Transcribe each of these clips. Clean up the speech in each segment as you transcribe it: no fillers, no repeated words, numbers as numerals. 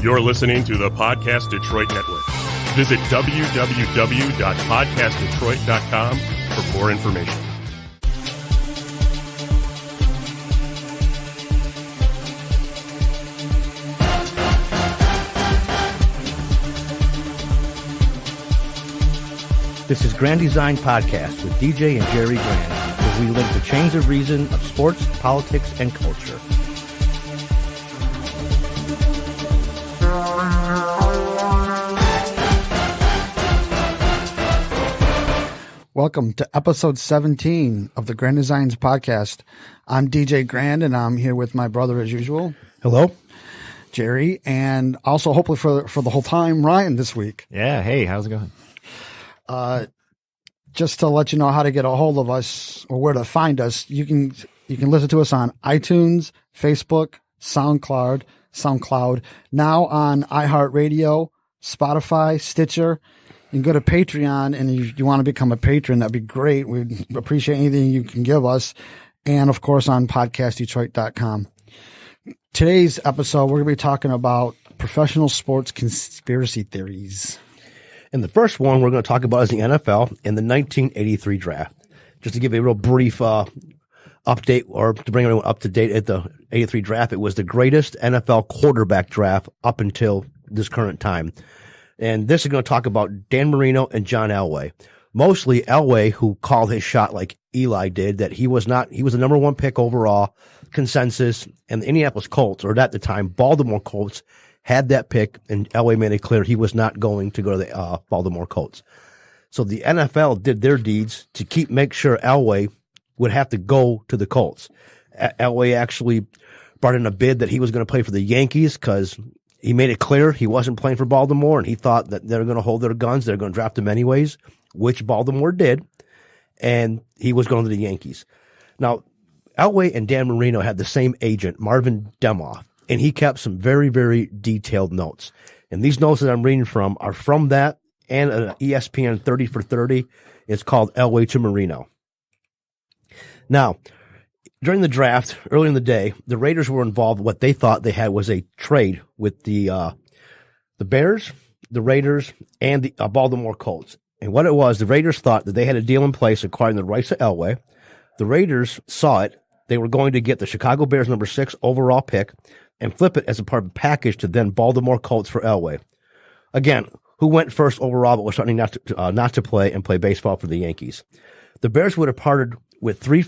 You're listening to the Podcast Detroit Network. Visit www.podcastdetroit.com for more information. This is Grand Design Podcast with DJ and Jerry Grand, where we link the chains of reason of sports, politics, and culture. Welcome to episode 17 of the Grand Designs Podcast. I'm DJ Grand, and I'm here with my brother as usual. Hello. Jerry, and also hopefully for the whole time, Ryan this week. Yeah. Hey, how's it going? Just to let you know how to get a hold of us or where to find us, you can listen to us on iTunes, Facebook, SoundCloud, now on iHeartRadio, Spotify, Stitcher. You can go to Patreon, and if you want to become a patron, that'd be great. We'd appreciate anything you can give us. And of course on podcastdetroit.com. Today's episode, we're going to be talking about professional sports conspiracy theories. And the first one we're going to talk about is the NFL and the 1983 draft. Just to give you a real brief update, or to bring everyone up to date at the 83 draft, it was the greatest NFL quarterback draft up until this current time. And this is going to talk about Dan Marino and John Elway. Mostly Elway, who called his shot like Eli did, that he was the number one pick overall consensus, and the Indianapolis Colts, or at the time, Baltimore Colts, had that pick, and Elway made it clear he was not going to go to the Baltimore Colts. So the NFL did their deeds to make sure Elway would have to go to the Colts. Elway actually brought in a bid that he was going to play for the Yankees because he made it clear he wasn't playing for Baltimore, and he thought that they were going to hold their guns. They're going to draft him anyways, which Baltimore did, and he was going to the Yankees. Now, Elway and Dan Marino had the same agent, Marvin Demoff, and he kept some very, very detailed notes. And these notes that I'm reading from are from that and an ESPN 30 for 30. It's called Elway to Marino. Now, during the draft, early in the day, the Raiders were involved. What they thought they had was a trade with the Bears, the Raiders, and the Baltimore Colts. And what it was, the Raiders thought that they had a deal in place acquiring the rights to Elway. The Raiders saw it. They were going to get the Chicago Bears number 6 overall pick and flip it as a part of a package to then Baltimore Colts for Elway. Again, who went first overall but was starting not to play and play baseball for the Yankees. The Bears would have parted with their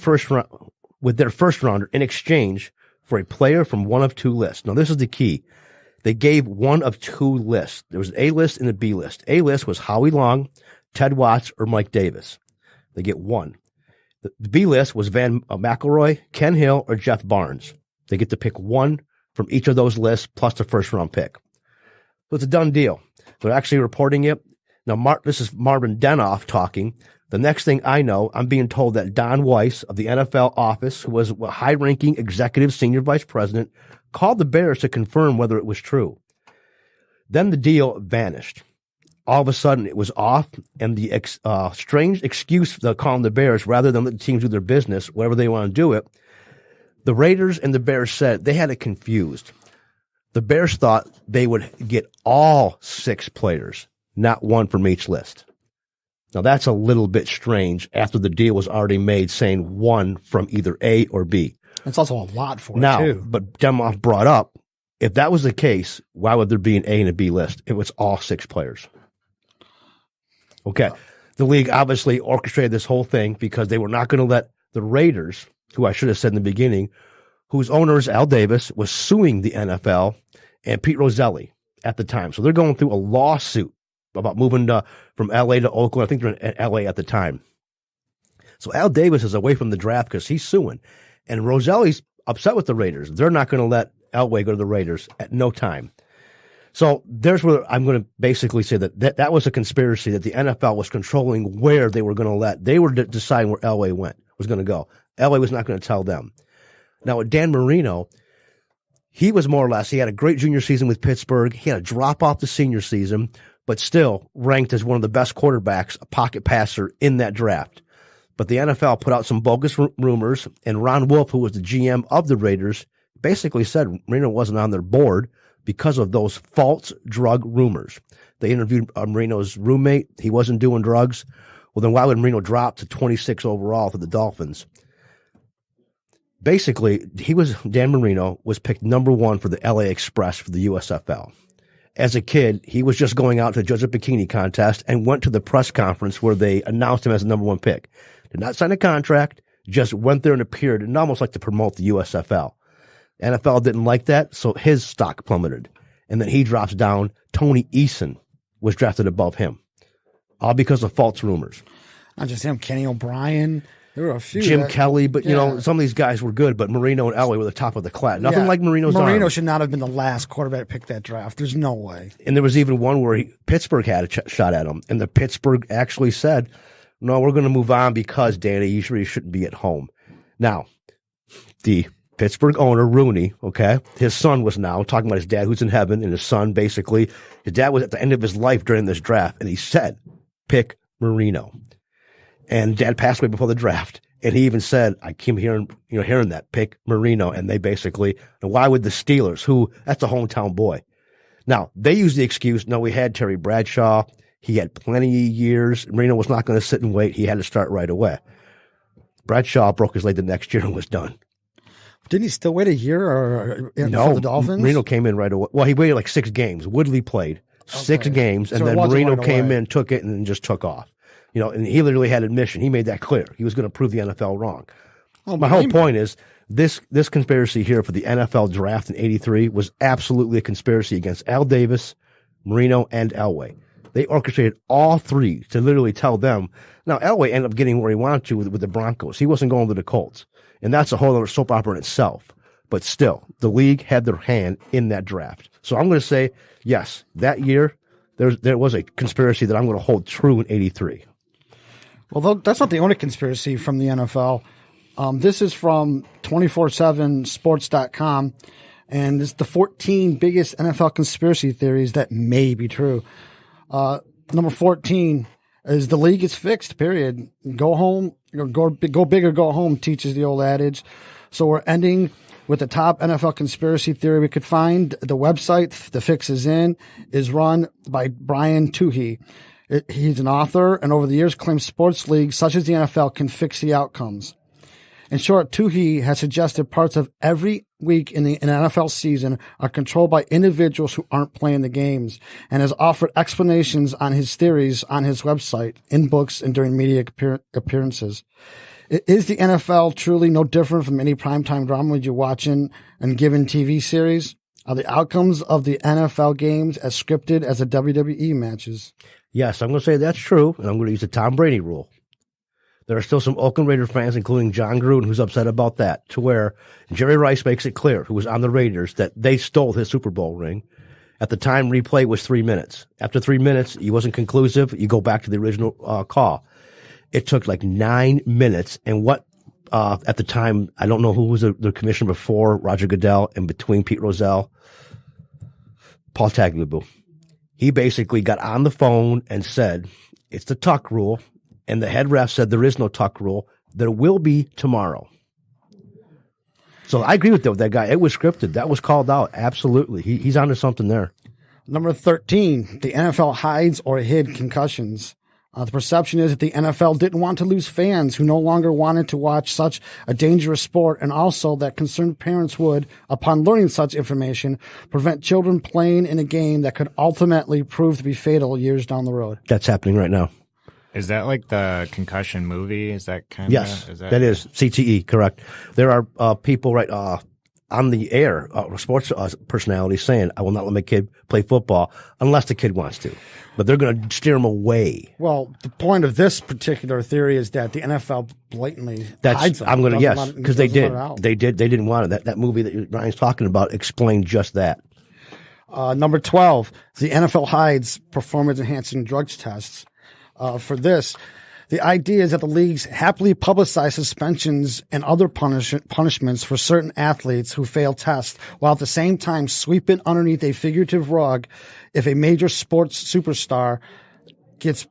first rounder in exchange for a player from one of two lists. Now, this is the key. They gave one of two lists. There was an A list and a B list. A list was Howie Long, Ted Watts, or Mike Davis. They get one. The B list was Van McElroy, Ken Hill, or Jeff Barnes. They get to pick one from each of those lists plus the first round pick. So it's a done deal. They're actually reporting it. Now, this is Marvin Demoff talking. The next thing I know, I'm being told that Don Weiss of the NFL office, who was a high-ranking executive senior vice president, called the Bears to confirm whether it was true. Then the deal vanished. All of a sudden, it was off, and the strange excuse for calling the Bears, rather than let the teams do their business, whatever they want to do it, the Raiders and the Bears said they had it confused. The Bears thought they would get all 6 players, not one from each list. Now, that's a little bit strange after the deal was already made, saying one from either A or B. It's also a lot for now, it, too. But Demoff brought up, if that was the case, why would there be an A and a B list? It was all 6 players. Okay. The league obviously orchestrated this whole thing because they were not going to let the Raiders, who I should have said in the beginning, whose owners, Al Davis, was suing the NFL and Pete Rozelle at the time. So they're going through a lawsuit about moving from L.A. to Oakland. I think they're in L.A. at the time. So Al Davis is away from the draft because he's suing. And Roselle's upset with the Raiders. They're not going to let Elway go to the Raiders at no time. So there's where I'm going to basically say that was a conspiracy, that the NFL was controlling where they were going to let. They were deciding where Elway was going to go. Elway was not going to tell them. Now, with Dan Marino, he was more or less, he had a great junior season with Pittsburgh. He had a drop off the senior season, but still ranked as one of the best quarterbacks, a pocket passer in that draft. But the NFL put out some bogus rumors, and Ron Wolf, who was the GM of the Raiders, basically said Marino wasn't on their board because of those false drug rumors. They interviewed Marino's roommate. He wasn't doing drugs. Well, then why would Marino drop to 26 overall for the Dolphins? Basically, Dan Marino was picked number 1 for the LA Express for the USFL. As a kid, he was just going out to judge a bikini contest and went to the press conference where they announced him as the number 1 pick. Did not sign a contract, just went there and appeared and almost like to promote the USFL. NFL didn't like that, so his stock plummeted. And then he drops down. Tony Eason was drafted above him, all because of false rumors. Not just him, Kenny O'Brien. There were a few. Jim Kelly, but you know, some of these guys were good, but Marino and Elway were the top of the class. Nothing like Marino's Marino arm. should not have been the last quarterback pick that draft. There's no way. And there was even one where Pittsburgh had a shot at him, and the Pittsburgh actually said, no, we're going to move on because, Danny, you really shouldn't be at home. Now, the Pittsburgh owner, Rooney, okay, his son was now talking about his dad who's in heaven, and his son basically, his dad was at the end of his life during this draft, and he said, pick Marino. And Dad passed away before the draft. And he even said, I came hearing that, pick Marino. And they basically, why would the Steelers, that's a hometown boy. Now, they use the excuse, no, we had Terry Bradshaw. He had plenty of years. Marino was not going to sit and wait. He had to start right away. Bradshaw broke his leg the next year and was done. Didn't he still wait a year for the Dolphins? Marino came in right away. Well, he waited like 6 games. Woodley played 6 games, and then Marino came in, took it, and then just took off. You know, and he literally had admission. He made that clear. He was going to prove the NFL wrong. My whole point is this conspiracy here for the NFL draft in '83 was absolutely a conspiracy against Al Davis, Marino, and Elway. They orchestrated all 3 to literally tell them. Now, Elway ended up getting where he wanted to with the Broncos. He wasn't going to the Colts. And that's a whole other soap opera in itself. But still, the league had their hand in that draft. So I'm going to say, yes, that year, there was a conspiracy that I'm going to hold true in '83. Well, that's not the only conspiracy from the NFL. This is from 247sports.com, and it's the 14 biggest NFL conspiracy theories that may be true. Number 14 is the league is fixed, period. Go home, go big or go home, teaches the old adage. So we're ending with the top NFL conspiracy theory we could find. The website, The Fix Is In, is run by Brian Toohey. He's an author, and over the years claims sports leagues such as the NFL can fix the outcomes. In short, Toohey has suggested parts of every week in an NFL season are controlled by individuals who aren't playing the games, and has offered explanations on his theories on his website, in books, and during media appearances. Is the NFL truly no different from any primetime drama you're watching and given TV series? Are the outcomes of the NFL games as scripted as the WWE matches? Yes, I'm going to say that's true, and I'm going to use the Tom Brady rule. There are still some Oakland Raiders fans, including John Gruden, who's upset about that, to where Jerry Rice makes it clear, who was on the Raiders, that they stole his Super Bowl ring. At the time, replay was 3 minutes. After 3 minutes, he wasn't conclusive. You go back to the original call. It took like 9 minutes, and at the time, I don't know who was the commissioner before Roger Goodell and between Pete Rozelle, Paul Tagliabue. He basically got on the phone and said, it's the tuck rule. And the head ref said there is no tuck rule. There will be tomorrow. So I agree with that guy. It was scripted. That was called out. Absolutely. He's onto something there. Number 13, the NFL hides or hid concussions. The perception is that the NFL didn't want to lose fans who no longer wanted to watch such a dangerous sport, and also that concerned parents would, upon learning such information, prevent children playing in a game that could ultimately prove to be fatal years down the road. That's happening right now. Is that like the concussion movie? Is that kind of? Yes, that is CTE, correct. There are people on the air, sports personalities saying, I will not let my kid play football unless the kid wants to. But they're going to steer him away. Well, the point of this particular theory is that the NFL blatantly hides them. I'm going to, yes, because they did. They didn't want it. That movie that Ryan's talking about explained just that. Number 12, the NFL hides performance-enhancing drugs tests. For this, the idea is that the leagues happily publicize suspensions and other punishments for certain athletes who fail tests, while at the same time sweep it underneath a figurative rug if a major sports superstar gets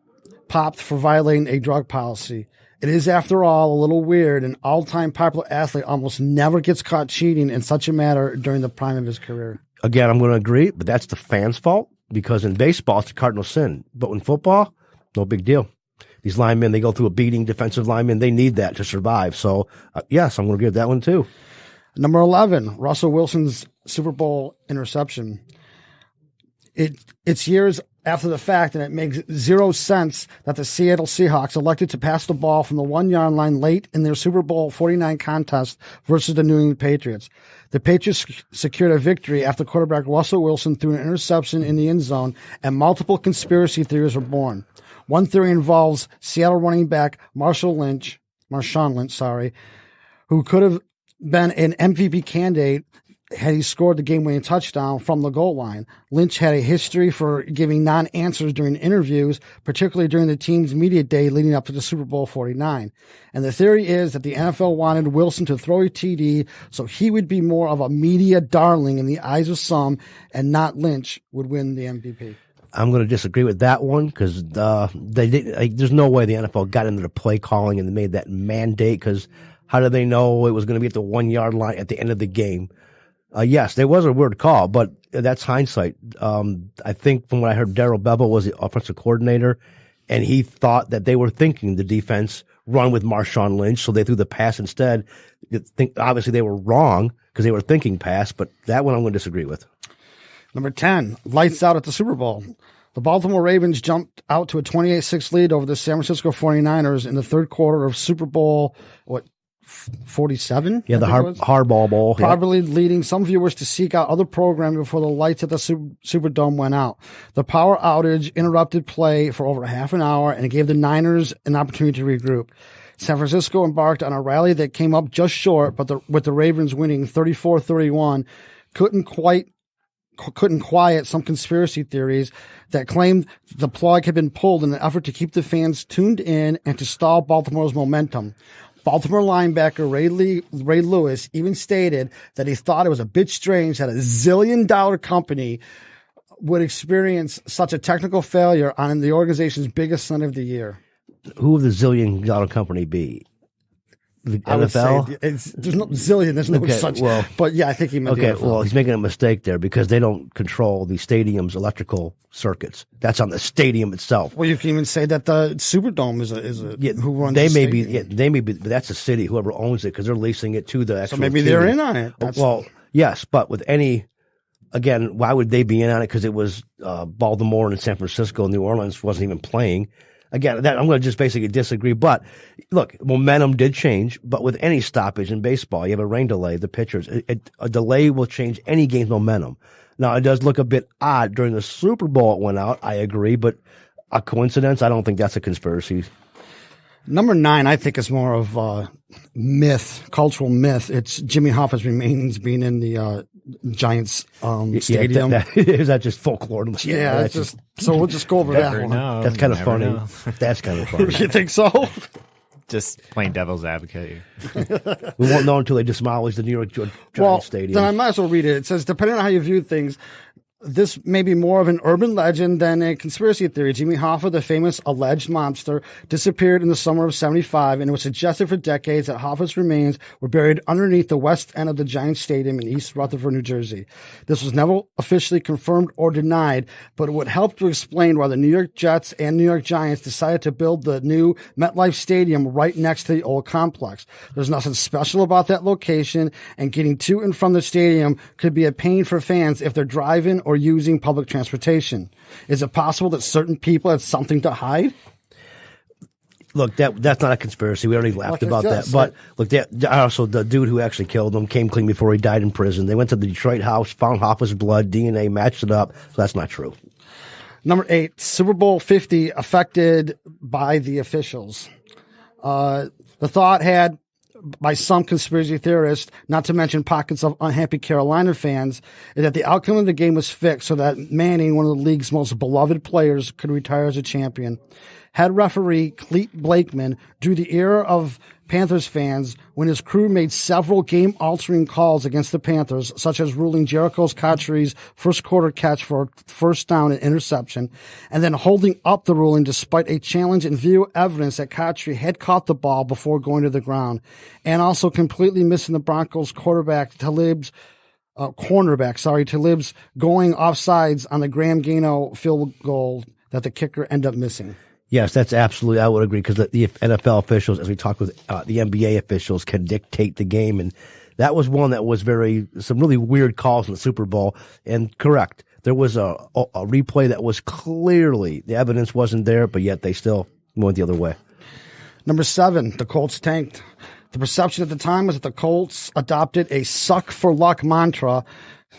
popped for violating a drug policy. It is, after all, a little weird. An all-time popular athlete almost never gets caught cheating in such a matter during the prime of his career. Again, I'm going to agree, but that's the fans' fault because in baseball, it's a cardinal sin. But in football, no big deal. These linemen, they go through a beating, defensive linemen. They need that to survive. So, yes, I'm going to give that one too. Number 11, Russell Wilson's Super Bowl interception. It's years after the fact, and it makes zero sense that the Seattle Seahawks elected to pass the ball from the 1-yard line late in their Super Bowl 49 contest versus the New England Patriots. The Patriots secured a victory after quarterback Russell Wilson threw an interception in the end zone, and multiple conspiracy theories were born. One theory involves Seattle running back Marshawn Lynch, who could have been an MVP candidate had he scored the game-winning touchdown from the goal line. Lynch had a history for giving non-answers during interviews, particularly during the team's media day leading up to the Super Bowl 49. And the theory is that the NFL wanted Wilson to throw a TD so he would be more of a media darling in the eyes of some, and not Lynch would win the MVP. I'm going to disagree with that one because there's no way the NFL got into the play calling and made that mandate, because how did they know it was going to be at the 1-yard line at the end of the game? Yes, there was a weird call, but that's hindsight. I think from what I heard, Darrell Bevel was the offensive coordinator, and he thought that they were thinking the defense run with Marshawn Lynch, so they threw the pass instead. Obviously, they were wrong because they were thinking pass, but that one I'm going to disagree with. Number 10, lights out at the Super Bowl. The Baltimore Ravens jumped out to a 28-6 lead over the San Francisco 49ers in the third quarter of Super Bowl, 47? Yeah, the Hardball Bowl. Probably leading some viewers to seek out other programming before the lights at the Superdome went out. The power outage interrupted play for over half an hour, and it gave the Niners an opportunity to regroup. San Francisco embarked on a rally that came up just short, but with the Ravens winning 34-31, couldn't quiet some conspiracy theories that claimed the plug had been pulled in an effort to keep the fans tuned in and to stall Baltimore's momentum. Baltimore linebacker Ray Lewis even stated that he thought it was a bit strange that a zillion-dollar company would experience such a technical failure on the organization's biggest Sunday of the year. Who would the zillion-dollar company be? The NFL? There's no zillion. There's no such. Well, but yeah, I think he meant the NFL. Well, he's making a mistake there because they don't control the stadium's electrical circuits. That's on the stadium itself. Well, you can even say that the Superdome is a who runs. They may be, but that's the city, whoever owns it, because they're leasing it to the actual. So maybe they're in on it. Yes, but with any. Again, why would they be in on it? Because it was Baltimore and San Francisco, New Orleans wasn't even playing. Again, I'm going to just basically disagree. But look, momentum did change. But with any stoppage in baseball, you have a rain delay, the pitchers. A delay will change any game's momentum. Now, it does look a bit odd during the Super Bowl it went out. I agree. But a coincidence? I don't think that's a conspiracy. Number 9, I think, is more of a myth, cultural myth. It's Jimmy Hoffa's remains being in the Giants stadium. Is that just folklore? Yeah, so we'll just go over that one. That's kind of funny. That's kind of funny. You think so? Just playing devil's advocate. We won't know until they demolish the New York Giants stadium. Then I might as well read it. It says, depending on how you view things, this may be more of an urban legend than a conspiracy theory. Jimmy Hoffa, the famous alleged mobster, disappeared in the summer of 1975, and it was suggested for decades that Hoffa's remains were buried underneath the west end of the Giants Stadium in East Rutherford, New Jersey. This was never officially confirmed or denied, but it would help to explain why the New York Jets and New York Giants decided to build the new MetLife Stadium right next to the old complex. There's nothing special about that location, and getting to and from the stadium could be a pain for fans if they're driving or using public transportation. Is it possible that certain people had something to hide? Look, that's not a conspiracy. We already laughed about that. But look, also the dude who actually killed him came clean before he died in prison. They went to the Detroit house, found Hoffa's blood, DNA matched it up. So that's not true. Number 8, Super Bowl 50 affected by the officials. The thought had by some conspiracy theorists, not to mention pockets of unhappy Carolina fans, is that the outcome of the game was fixed so that Manning, one of the league's most beloved players, could retire as a champion. Head referee Clete Blakeman drew the ear of Panthers fans when his crew made several game-altering calls against the Panthers, such as ruling Jericho Cotchery's first quarter catch for a first down and interception, and then holding up the ruling despite a challenge and video evidence that Cotchery had caught the ball before going to the ground, and also completely missing the Broncos quarterback Talib's cornerback, Talib's going offsides on the Graham Gano field goal that the kicker ended up missing. Yes, that's absolutely, I would agree, because the NFL officials, as we talked with the NBA officials, can dictate the game. And that was one that was some really weird calls in the Super Bowl. And correct, there was a replay that was clearly, the evidence wasn't there, but yet they still went the other way. Number 7, the Colts tanked. The perception at the time was that the Colts adopted a suck for luck mantra.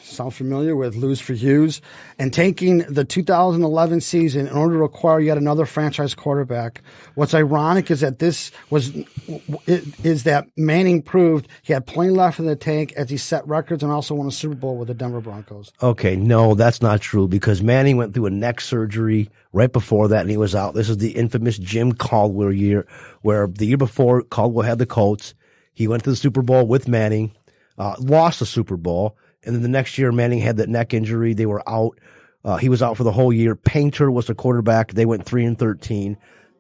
Sound familiar with lose for Hughes? And tanking the 2011 season in order to acquire yet another franchise quarterback. What's ironic is that that Manning proved he had plenty left in the tank as he set records and also won a Super Bowl with the Denver Broncos. Okay, no, that's not true, because Manning went through a neck surgery right before that and he was out. This is the infamous Jim Caldwell year, where the year before Caldwell had the Colts. He went to the Super Bowl with Manning, lost the Super Bowl. And then the next year, Manning had that neck injury. They were out. He was out for the whole year. Painter was the quarterback. They went 3-13.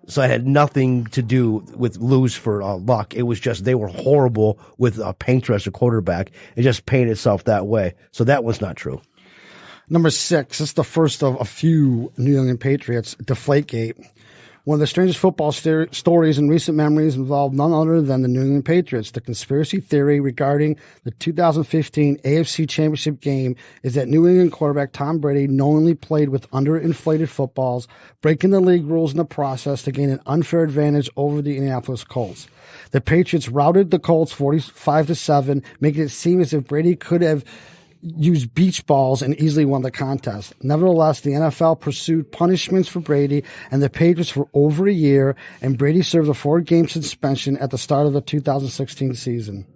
So it had nothing to do with lose for luck. It was just they were horrible with Painter as a quarterback. It just painted itself that way. So that was not true. Number 6, this is the first of a few New England Patriots, Deflategate. One of the strangest football stories in recent memories involved none other than the New England Patriots. The conspiracy theory regarding the 2015 AFC Championship game is that New England quarterback Tom Brady knowingly played with underinflated footballs, breaking the league rules in the process to gain an unfair advantage over the Indianapolis Colts. The Patriots routed the Colts 45-7, making it seem as if Brady could have used beach balls and easily won the contest. Nevertheless, the NFL pursued punishments for Brady and the Patriots for over a year, and Brady served a 4-game suspension at the start of the 2016 season.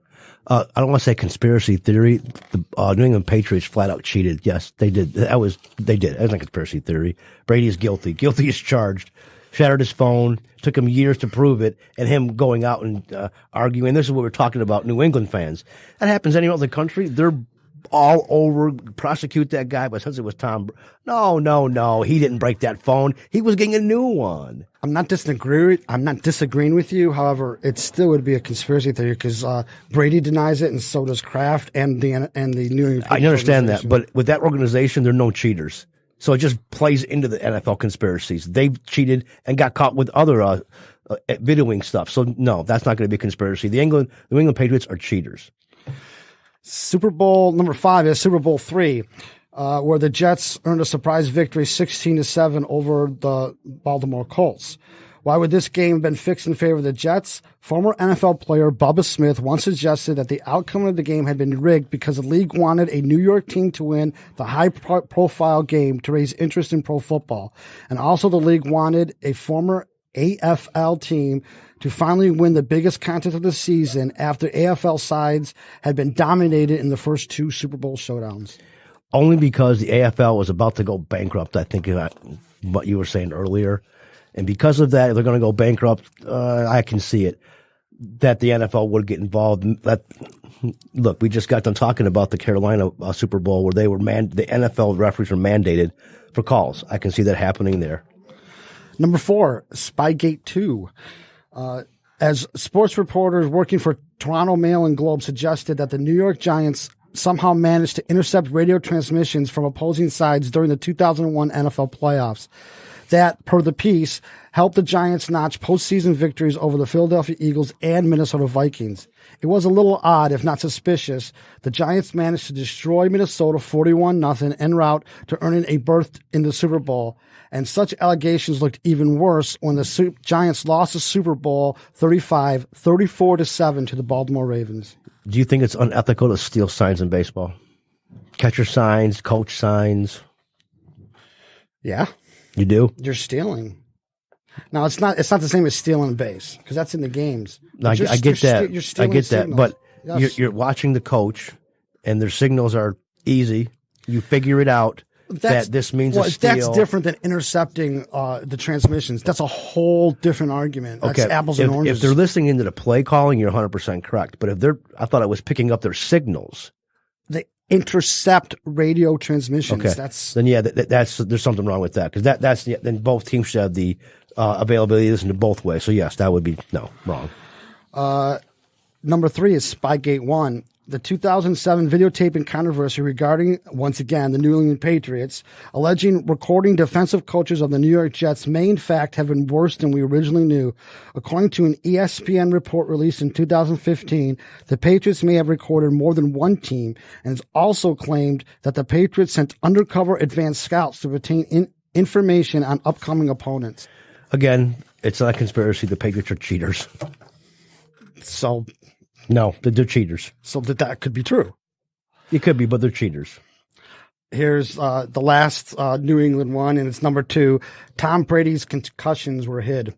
I don't want to say conspiracy theory. The New England Patriots flat out cheated. Yes, they did. They did. It was not a conspiracy theory. Brady is guilty. Guilty is charged. Shattered his phone. Took him years to prove it. And him going out and arguing. This is what we're talking about, New England fans. That happens anywhere in the country. They're all over, prosecute that guy, but since it was Tom, no, he didn't break that phone. He was getting a new one. I'm not disagreeing with you. However, it still would be a conspiracy theory because Brady denies it, and so does Kraft and the New England. I understand that, but with that organization, there are no cheaters, so it just plays into the NFL conspiracies. They've cheated and got caught with other videoing stuff. So no, that's not going to be a conspiracy. New England Patriots are cheaters. Super Bowl number 5 is Super Bowl 3, where the Jets earned a surprise victory 16-7 over the Baltimore Colts. Why would this game have been fixed in favor of the Jets? Former NFL player Bubba Smith once suggested that the outcome of the game had been rigged because the league wanted a New York team to win the high-profile game to raise interest in pro football. And also the league wanted a former AFL team to finally win the biggest contest of the season after AFL sides had been dominated in the first 2 Super Bowl showdowns. Only because the AFL was about to go bankrupt, I think, what you were saying earlier. And because of that, if they're going to go bankrupt, I can see it, that the NFL would get involved. Look, we just got done talking about the Carolina Super Bowl where the NFL referees were mandated for calls. I can see that happening there. Number 4, Spygate 2. As sports reporters working for Toronto Mail and Globe suggested that the New York Giants somehow managed to intercept radio transmissions from opposing sides during the 2001 NFL playoffs. That, per the piece, helped the Giants notch postseason victories over the Philadelphia Eagles and Minnesota Vikings. It was a little odd, if not suspicious. The Giants managed to destroy Minnesota 41-0 en route to earning a berth in the Super Bowl. And such allegations looked even worse when the Giants lost the Super Bowl 34-7 to the Baltimore Ravens. Do you think it's unethical to steal signs in baseball? Catcher signs, coach signs? Yeah. You do? You're stealing. Now, it's not the same as stealing a base because that's in the games. No, I get that. You're stealing I get that. signals. But yes. you're watching the coach, and their signals are easy. You figure it out. That this means a steal. That's different than intercepting the transmissions. That's a whole different argument. That's apples and oranges. If they're listening into the play calling, you're 100% correct. But if I thought it was picking up their signals. They intercept radio transmissions. Okay. Then there's something wrong with that because then both teams should have the availability to listen to both ways. So yes, that would be wrong. Number 3 is Spygate 1. the 2007 videotaping controversy regarding, once again, the New England Patriots, alleging recording defensive coaches of the New York Jets may in fact have been worse than we originally knew. According to an ESPN report released in 2015, the Patriots may have recorded more than one team, and it's also claimed that the Patriots sent undercover advanced scouts to obtain information on upcoming opponents. Again, it's not a conspiracy. The Patriots are cheaters. So... No, they're cheaters. So that could be true. It could be, but they're cheaters. Here's the last New England one, and it's number 2. Tom Brady's concussions were hid.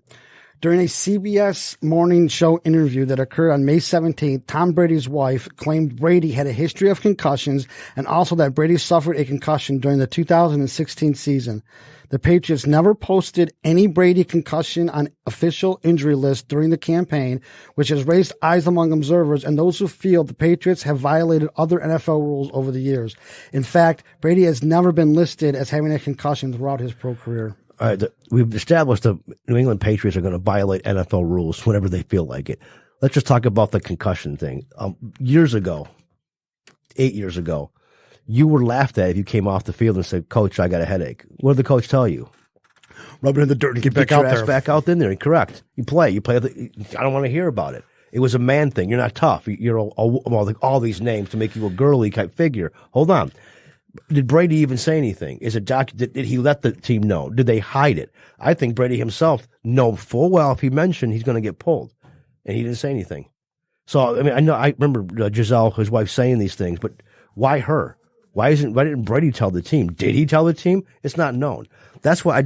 During a CBS morning show interview that occurred on May 17th, Tom Brady's wife claimed Brady had a history of concussions and also that Brady suffered a concussion during the 2016 season. The Patriots never posted any Brady concussion on official injury list during the campaign, which has raised eyes among observers and those who feel the Patriots have violated other NFL rules over the years. In fact, Brady has never been listed as having a concussion throughout his pro career. All right, we've established the New England Patriots are going to violate NFL rules whenever they feel like it. Let's just talk about the concussion thing. Years ago, 8 years ago, you were laughed at if you came off the field and said, "Coach, I got a headache." What did the coach tell you? Rub it in the dirt and get back your out ass there. Back out in there. Correct. You play. I don't want to hear about it. It was a man thing. You're not tough. You're all these names to make you a girly type figure. Hold on. Did Brady even say anything? Is it did he let the team know? Did they hide it? I think Brady himself know full well if he mentioned he's going to get pulled, and he didn't say anything. So I mean, I remember Giselle, his wife, saying these things, but why her? Why didn't Brady tell the team? Did he tell the team? It's not known. That's why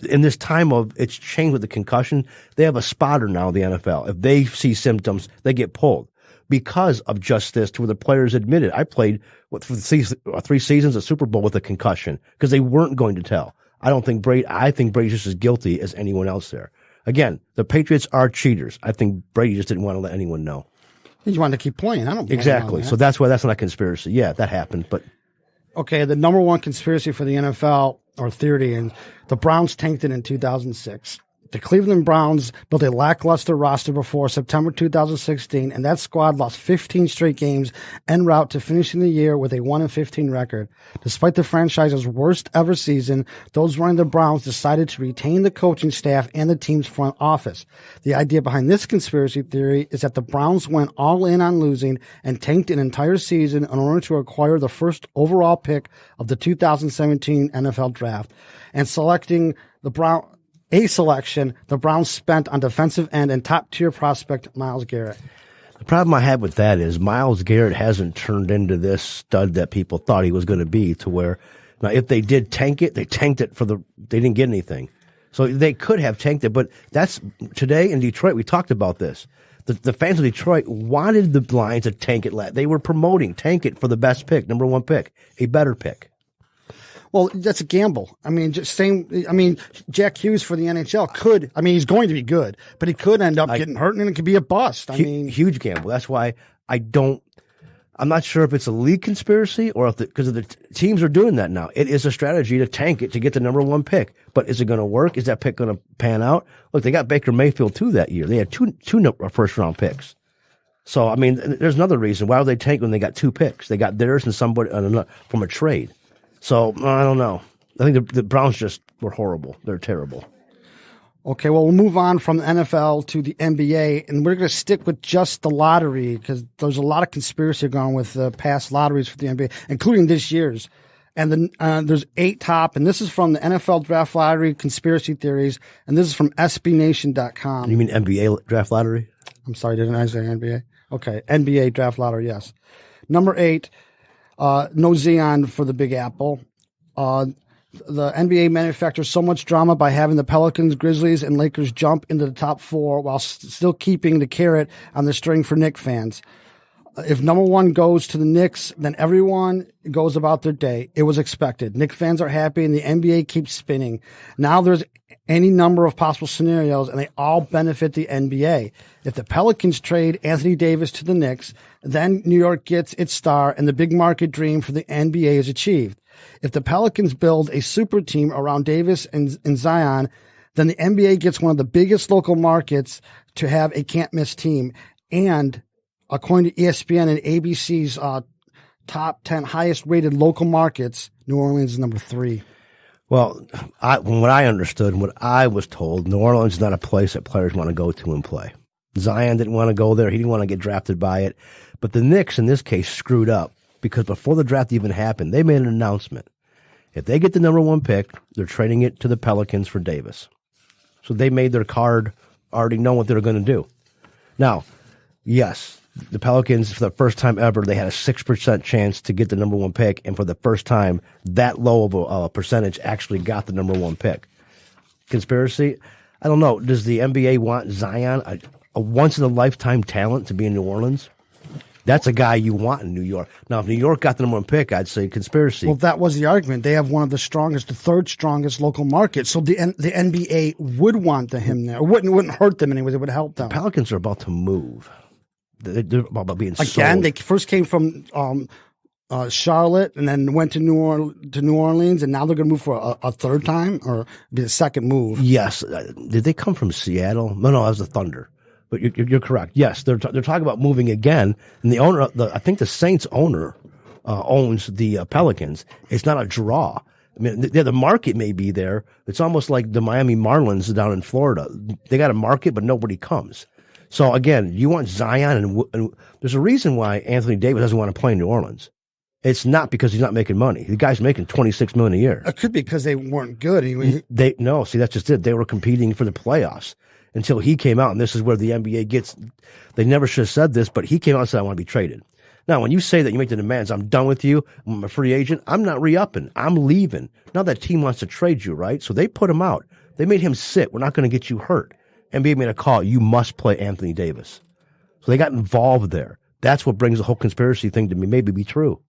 in this time of it's changed with the concussion, they have a spotter now in the NFL. If they see symptoms, they get pulled because of just this to where the players admitted. I played for 3 seasons of Super Bowl with a concussion because they weren't going to tell. I think Brady's just as guilty as anyone else there. Again, the Patriots are cheaters. I think Brady just didn't want to let anyone know. He just wanted to keep playing. I don't blame exactly. him on that. So that's why that's not a conspiracy. Yeah, that happened, but. Okay, the number one conspiracy for the NFL, or theory, and the Browns tanked it in 2006. The Cleveland Browns built a lackluster roster before September 2016, and that squad lost 15 straight games en route to finishing the year with a 1-15 record. Despite the franchise's worst ever season, those running the Browns decided to retain the coaching staff and the team's front office. The idea behind this conspiracy theory is that the Browns went all in on losing and tanked an entire season in order to acquire the first overall pick of the 2017 NFL draft, and selecting a selection the Browns spent on defensive end and top-tier prospect Myles Garrett. The problem I have with that is Myles Garrett hasn't turned into this stud that people thought he was going to be, to where now if they did tank it, they tanked it they didn't get anything. So they could have tanked it, but that's today in Detroit, we talked about this. The fans of Detroit wanted the Lions to tank it. They were promoting tank it for the best pick, number 1 pick, a better pick. Well, that's a gamble. I mean, Jack Hughes for the NHL he's going to be good, but he could end up getting hurt and it could be a bust. Huge gamble. That's why I'm not sure if it's a league conspiracy or because the teams are doing that now. It is a strategy to tank it to get the number 1 pick. But is it going to work? Is that pick going to pan out? Look, they got Baker Mayfield too that year. They had two first round picks. So, I mean, there's another reason. Why would they tank when they got 2 picks? They got theirs and somebody from a trade. So, I don't know. I think the Browns just were horrible. They're terrible. Okay, well, we'll move on from the NFL to the NBA, and we're going to stick with just the lottery because there's a lot of conspiracy going on with the past lotteries for the NBA, including this year's. And then there's 8 top, and this is from the NFL Draft Lottery Conspiracy Theories, and this is from SBNation.com. You mean NBA Draft Lottery? I'm sorry, didn't I say NBA? Okay, NBA Draft Lottery, yes. Number 8. No Xeon for the Big Apple. The NBA manufactures so much drama by having the Pelicans, Grizzlies, and Lakers jump into the top 4 while still keeping the carrot on the string for Knicks fans. If number 1 goes to the Knicks, then everyone goes about their day. It was expected. Knicks fans are happy and the NBA keeps spinning. Now there's any number of possible scenarios and they all benefit the NBA. If the Pelicans trade Anthony Davis to the Knicks, then New York gets its star and the big market dream for the NBA is achieved. If the Pelicans build a super team around Davis and Zion, then the NBA gets one of the biggest local markets to have a can't-miss team. And according to ESPN and ABC's top 10 highest rated local markets, New Orleans is number 3. Well, from what I understood and what I was told, New Orleans is not a place that players want to go to and play. Zion didn't want to go there. He didn't want to get drafted by it. But the Knicks, in this case, screwed up because before the draft even happened, they made an announcement. If they get the number 1 pick, they're trading it to the Pelicans for Davis. So they made their card already know what they were going to do. Now, yes, the Pelicans, for the first time ever, they had a 6% chance to get the number 1 pick, and for the first time, that low of a percentage actually got the number 1 pick. Conspiracy? I don't know. Does the NBA want Zion, a once-in-a-lifetime talent, to be in New Orleans? That's a guy you want in New York. Now, if New York got the number 1 pick, I'd say conspiracy. Well, that was the argument. They have one of the strongest, the third strongest local market. So the NBA would want him there. It wouldn't hurt them anyway. It would help them. The Pelicans are about to move. They're about being again. sold. They first came from Charlotte and then went to New Orleans, and now they're going to move for a third time, or be the second move. Yes. Did they come from Seattle? No, that was the Thunder. But you're correct. Yes, they're talking about moving again, and the owner, I think the Saints owner, owns the Pelicans. It's not a draw. I mean, the market may be there. It's almost like the Miami Marlins down in Florida. They got a market, but nobody comes. So again, you want Zion, and there's a reason why Anthony Davis doesn't want to play in New Orleans. It's not because he's not making money. The guy's making $26 million a year. It could be because they weren't good. No, see, that's just it. They were competing for the playoffs until he came out, and this is where the NBA gets. They never should have said this, but he came out and said, "I want to be traded." Now, when you say that, you make the demands, "I'm done with you. I'm a free agent. I'm not re-upping. I'm leaving." Now that team wants to trade you, right? So they put him out. They made him sit. We're not going to get you hurt. NBA made a call. You must play Anthony Davis. So they got involved there. That's what brings the whole conspiracy thing to me maybe be true.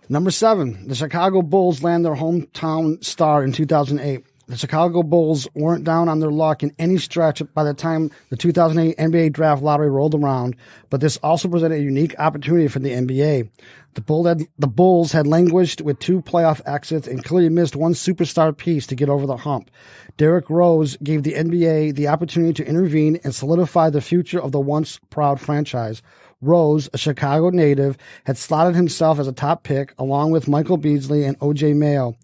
Number 7, the Chicago Bulls land their hometown star in 2008. The Chicago Bulls weren't down on their luck in any stretch by the time the 2008 NBA draft lottery rolled around, but this also presented a unique opportunity for the NBA. The Bulls had languished with 2 playoff exits and clearly missed one superstar piece to get over the hump. Derrick Rose gave the NBA the opportunity to intervene and solidify the future of the once proud franchise. Rose, a Chicago native, had slotted himself as a top pick along with Michael Beasley and O.J. Mayo.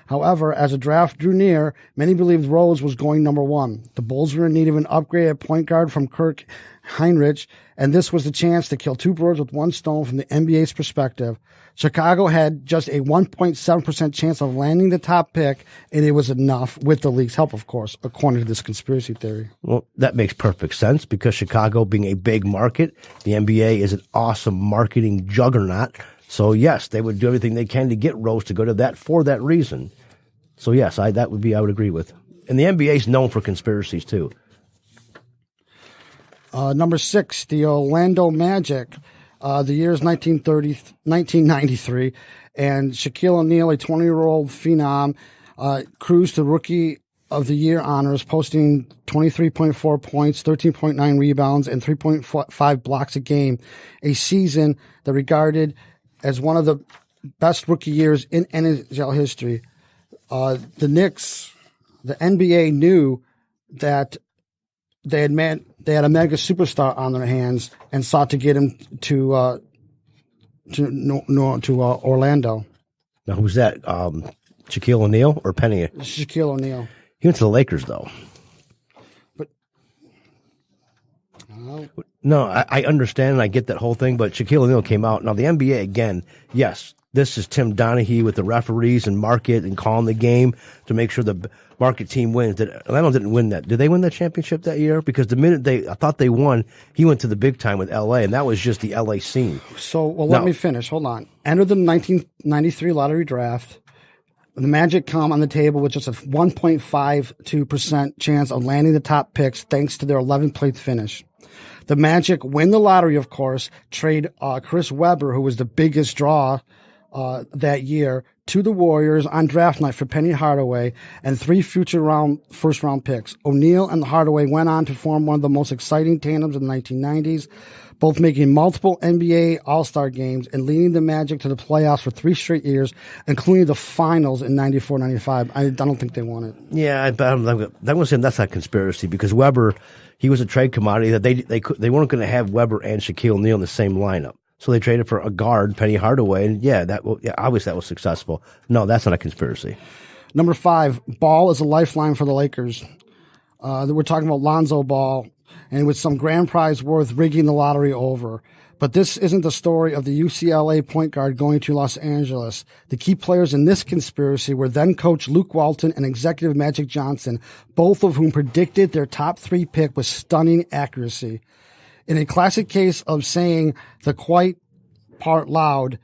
However, as the draft drew near, many believed Rose was going number 1. The Bulls were in need of an upgrade at point guard from Kirk Heinrich, and this was the chance to kill 2 birds with 1 stone from the NBA's perspective. Chicago had just a 1.7% chance of landing the top pick, and it was enough, with the league's help, of course, according to this conspiracy theory. Well, that makes perfect sense because Chicago being a big market, the NBA is an awesome marketing juggernaut. So, yes, they would do everything they can to get Rose to go to that for that reason. So, yes, I would agree with. And the NBA is known for conspiracies, too. Number 6, the Orlando Magic. The year is 1993, and Shaquille O'Neal, a 20-year-old phenom, cruised to Rookie of the Year honors, posting 23.4 points, 13.9 rebounds, and 3.5 blocks a game, a season that regarded as one of the best rookie years in NHL history. The Knicks, the NBA knew that they had a mega superstar on their hands and sought to get him to Orlando. Now, who's that? Shaquille O'Neal or Penny? Shaquille O'Neal. He went to the Lakers, though. But no, I understand and I get that whole thing, but Shaquille O'Neal came out. Now, the NBA, again, yes, this is Tim Donaghy with the referees and market and calling the game to make sure the market team wins. Atlanta didn't win that. Did they win that championship that year? Because the minute I thought they won, he went to the big time with L.A., and that was just the L.A. scene. So, let me finish. Hold on. Entered the 1993 lottery draft. The Magic come on the table with just a 1.52% chance of landing the top picks thanks to their 11th place finish. The Magic win the lottery, of course, trade Chris Webber, who was the biggest draw that year, to the Warriors on draft night for Penny Hardaway and 3 future first-round picks. O'Neal and Hardaway went on to form one of the most exciting tandems in the 1990s, both making multiple NBA All-Star games and leading the Magic to the playoffs for 3 straight years, including the finals in 94-95. I don't think they won it. Yeah, I'm going to say that's not conspiracy because Weber, he was a trade commodity that they weren't going to have Weber and Shaquille O'Neal in the same lineup. So they traded for a guard, Penny Hardaway, and obviously that was successful. No, that's not a conspiracy. Number 5, Ball is a lifeline for the Lakers. We're talking about Lonzo Ball, and with some grand prize worth rigging the lottery over. But this isn't the story of the UCLA point guard going to Los Angeles. The key players in this conspiracy were then coach Luke Walton and executive Magic Johnson, both of whom predicted their top 3 pick with stunning accuracy. In a classic case of saying the quiet part loud,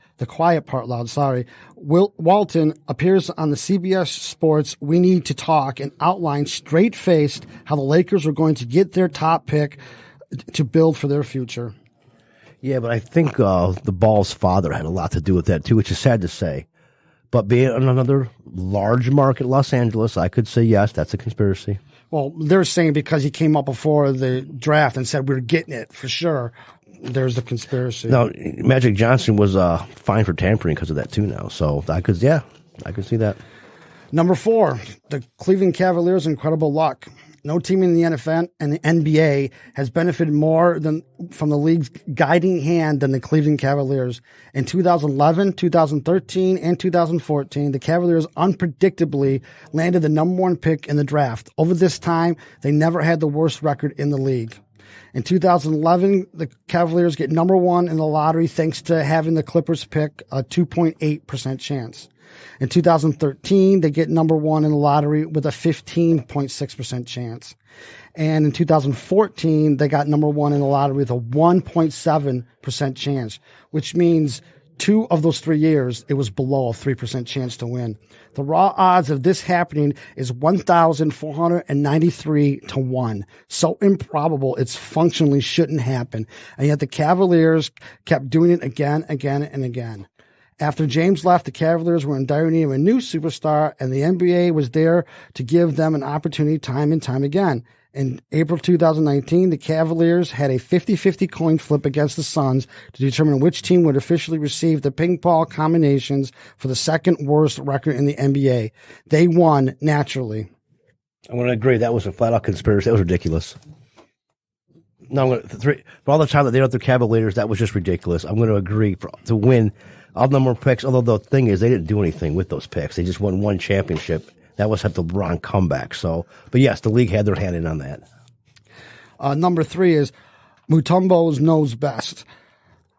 Walton appears on the CBS Sports We Need to Talk and outlines straight-faced how the Lakers were going to get their top pick to build for their future. Yeah, but I think the Ball's father had a lot to do with that too, which is sad to say. But being in another large market, Los Angeles, I could say yes, that's a conspiracy. Well, they're saying because he came up before the draft and said we're getting it for sure. There's the conspiracy. No, Magic Johnson was fined for tampering because of that too now. So I could see that. Number 4, the Cleveland Cavaliers' incredible luck. No team in the NFL and the NBA has benefited more from the league's guiding hand than the Cleveland Cavaliers. In 2011, 2013, and 2014, the Cavaliers unpredictably landed the number 1 pick in the draft. Over this time, they never had the worst record in the league. In 2011, the Cavaliers get number 1 in the lottery thanks to having the Clippers pick a 2.8% chance. In 2013, they get number 1 in the lottery with a 15.6% chance. And in 2014, they got number 1 in the lottery with a 1.7% chance, which means 2 of those 3 years, it was below a 3% chance to win. The raw odds of this happening is 1,493 to 1. So improbable, it's functionally shouldn't happen. And yet the Cavaliers kept doing it again, and again. After James left, the Cavaliers were in dire need of a new superstar, and the NBA was there to give them an opportunity time and time again. In April 2019, the Cavaliers had a 50-50 coin flip against the Suns to determine which team would officially receive the ping-pong combinations for the second worst record in the NBA. They won naturally. I'm going to agree. That was a flat-out conspiracy. That was ridiculous. No, for all the time that they were the Cavaliers, that was just ridiculous. I'm going to agree to win all the more picks, although the thing is they didn't do anything with those picks. They just won 1 championship. That was at the LeBron comeback. So, but yes, the league had their hand in on that. Number 3 is Mutombo's knows best.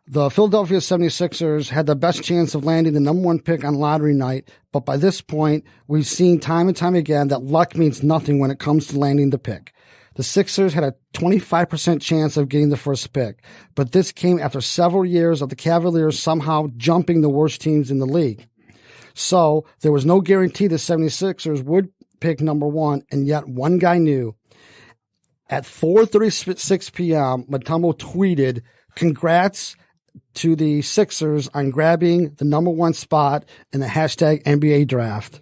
The Philadelphia 76ers had the best chance of landing the number 1 pick on lottery night, but by this point, we've seen time and time again that luck means nothing when it comes to landing the pick. The Sixers had a 25% chance of getting the first pick, but this came after several years of the Cavaliers somehow jumping the worst teams in the league. So there was no guarantee the 76ers would pick number 1, and yet one guy knew. At 4:36 p.m., Mutombo tweeted, "Congrats to the Sixers on grabbing the number 1 spot in the hashtag NBA draft."